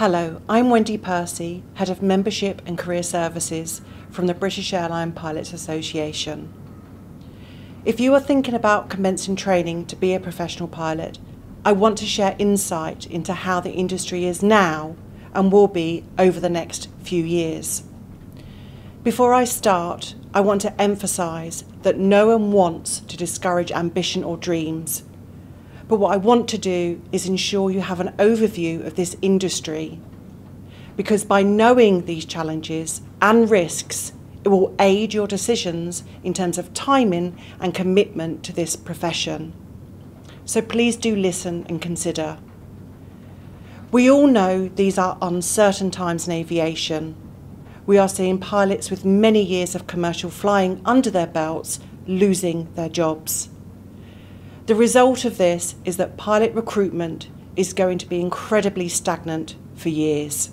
Hello, I'm Wendy Percy, Head of Membership and Career Services from the British Airline Pilots Association. If you are thinking about commencing training to be a professional pilot, I want to share insight into how the industry is now and will be over the next few years. Before I start, I want to emphasise that no one wants to discourage ambition or dreams. But what I want to do is ensure you have an overview of this industry, because by knowing these challenges and risks, it will aid your decisions in terms of timing and commitment to this profession. So please do listen and consider. We all know these are uncertain times in aviation. We are seeing pilots with many years of commercial flying under their belts losing their jobs. The result of this is that pilot recruitment is going to be incredibly stagnant for years.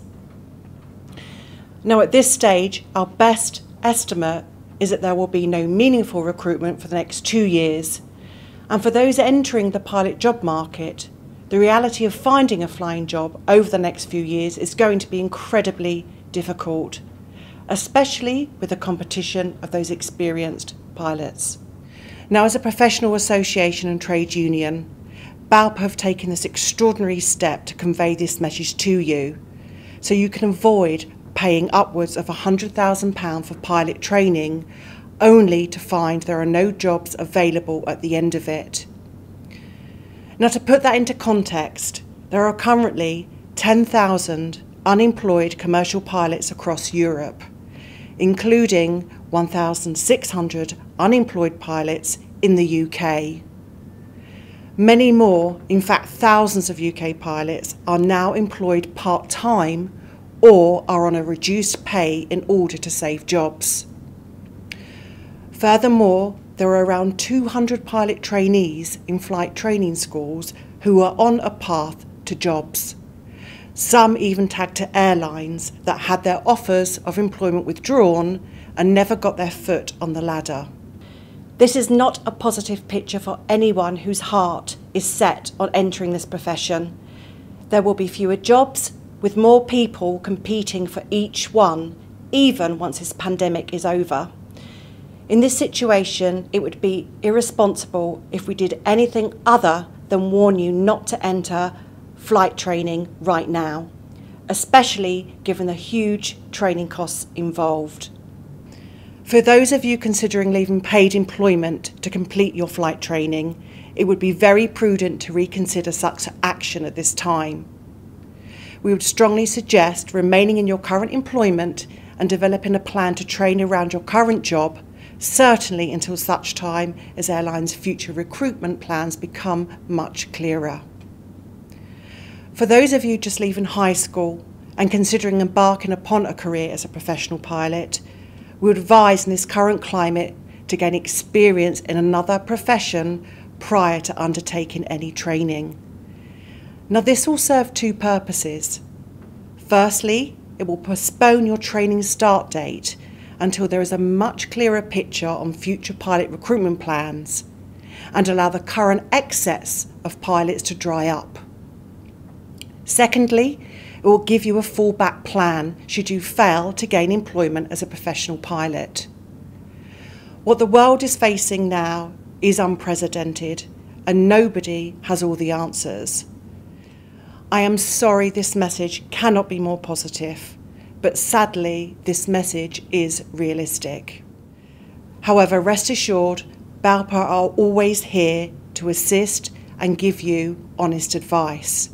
Now, at this stage, our best estimate is that there will be no meaningful recruitment for the next 2 years. And for those entering the pilot job market, the reality of finding a flying job over the next few years is going to be incredibly difficult, especially with the competition of those experienced pilots. Now, as a professional association and trade union, Balpa have taken this extraordinary step to convey this message to you, so you can avoid paying upwards of £100,000 for pilot training, only to find there are no jobs available at the end of it. Now, to put that into context, there are currently 10,000 unemployed commercial pilots across Europe, including 1,600 unemployed pilots in the UK. Many more, in fact thousands of UK pilots, are now employed part-time or are on a reduced pay in order to save jobs. Furthermore, there are around 200 pilot trainees in flight training schools who are on a path to jobs. Some even tagged to airlines that had their offers of employment withdrawn and never got their foot on the ladder. This is not a positive picture for anyone whose heart is set on entering this profession. There will be fewer jobs, with more people competing for each one, even once this pandemic is over. In this situation, it would be irresponsible if we did anything other than warn you not to enter flight training right now, especially given the huge training costs involved. For those of you considering leaving paid employment to complete your flight training, it would be very prudent to reconsider such action at this time. We would strongly suggest remaining in your current employment and developing a plan to train around your current job, certainly until such time as airlines' future recruitment plans become much clearer. For those of you just leaving high school and considering embarking upon a career as a professional pilot, we would advise in this current climate to gain experience in another profession prior to undertaking any training. Now, this will serve two purposes. Firstly, it will postpone your training start date until there is a much clearer picture on future pilot recruitment plans and allow the current excess of pilots to dry up. Secondly, it will give you a fallback plan should you fail to gain employment as a professional pilot. What the world is facing now is unprecedented, and nobody has all the answers. I am sorry this message cannot be more positive, but sadly this message is realistic. However, rest assured, Balpa are always here to assist and give you honest advice.